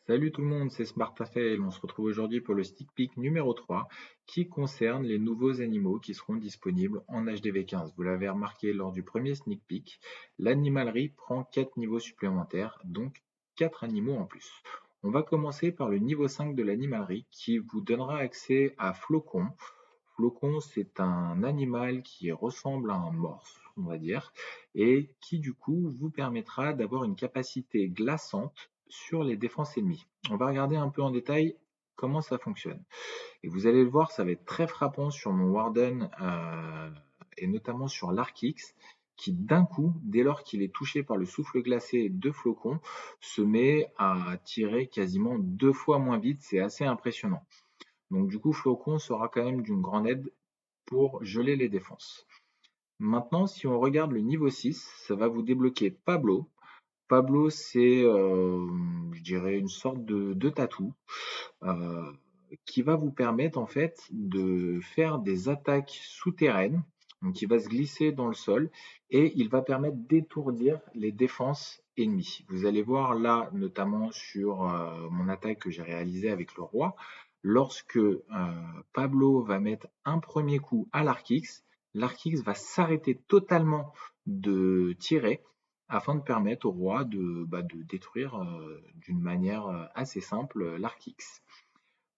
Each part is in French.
Salut tout le monde, c'est Smartafael. On se retrouve aujourd'hui pour le sneak peek numéro 3 qui concerne les nouveaux animaux qui seront disponibles en HDV15. Vous l'avez remarqué lors du premier sneak peek, l'animalerie prend 4 niveaux supplémentaires, donc 4 animaux en plus. On va commencer par le niveau 5 de l'animalerie qui vous donnera accès à Flocon. Flocon, c'est un animal qui ressemble à un morse, on va dire, et qui du coup vous permettra d'avoir une capacité glaçante sur les défenses ennemies. On va regarder un peu en détail comment ça fonctionne. Et vous allez le voir, ça va être très frappant sur mon Warden et notamment sur l'Arkix, qui d'un coup, dès lors qu'il est touché par le souffle glacé de Flocon, se met à tirer quasiment 2 fois moins vite. C'est assez impressionnant. Donc du coup, Flocon sera quand même d'une grande aide pour geler les défenses. Maintenant, si on regarde le niveau 6, ça va vous débloquer Pablo. Pablo, c'est, je dirais, une sorte de tatou euh, qui va vous permettre en fait de faire des attaques souterraines. Donc, il va se glisser dans le sol et il va permettre d'étourdir les défenses ennemies. Vous allez voir là, notamment sur mon attaque que j'ai réalisée avec le roi, lorsque Pablo va mettre un premier coup à l'Arkix, l'Arkix va s'arrêter totalement de tirer afin de permettre au roi de détruire d'une manière assez simple l'Arkix.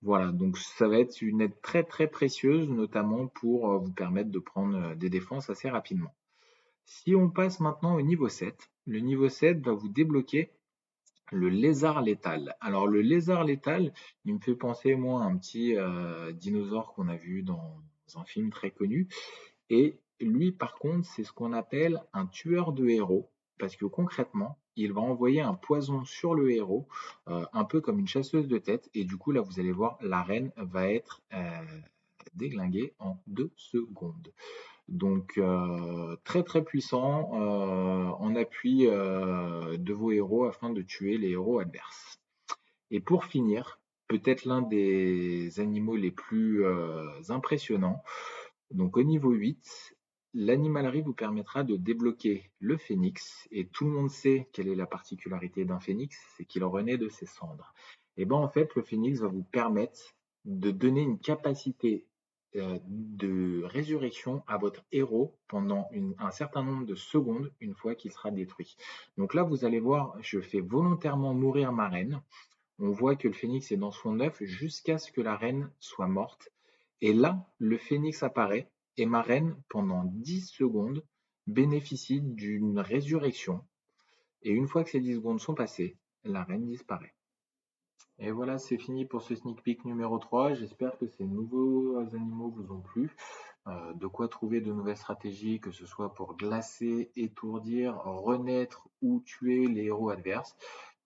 Voilà, donc ça va être une aide très très précieuse, notamment pour vous permettre de prendre des défenses assez rapidement. Si on passe maintenant au niveau 7, le niveau 7 va vous débloquer le lézard létal. Alors le lézard létal, il me fait penser moi à un petit dinosaure qu'on a vu dans un film très connu. Et lui, par contre, c'est ce qu'on appelle un tueur de héros, parce que concrètement, il va envoyer un poison sur le héros, un peu comme une chasseuse de tête, et du coup, là, vous allez voir, la reine va être déglinguée en 2 secondes. Donc, très très puissant en appui de vos héros afin de tuer les héros adverses. Et pour finir, peut-être l'un des animaux les plus impressionnants, donc au niveau 8, l'animalerie vous permettra de débloquer le phénix, et tout le monde sait quelle est la particularité d'un phénix, c'est qu'il renaît de ses cendres. Et bien en fait, le phénix va vous permettre de donner une capacité de résurrection à votre héros pendant un certain nombre de secondes une fois qu'il sera détruit. Donc là, vous allez voir, je fais volontairement mourir ma reine. On voit que le phénix est dans son œuf jusqu'à ce que la reine soit morte. Et là, le phénix apparaît et ma reine, pendant 10 secondes, bénéficie d'une résurrection. Et une fois que ces 10 secondes sont passées, la reine disparaît. Et voilà, c'est fini pour ce sneak peek numéro 3. J'espère que ces nouveaux animaux vous ont plu. De quoi trouver de nouvelles stratégies, que ce soit pour glacer, étourdir, renaître ou tuer les héros adverses.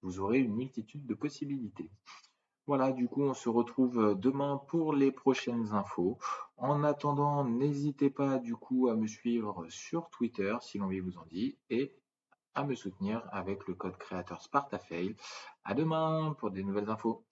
Vous aurez une multitude de possibilités. Voilà, du coup, on se retrouve demain pour les prochaines infos. En attendant, n'hésitez pas du coup à me suivre sur Twitter si l'envie vous en dit et à me soutenir avec le code créateur Spartafail. À demain pour des nouvelles infos.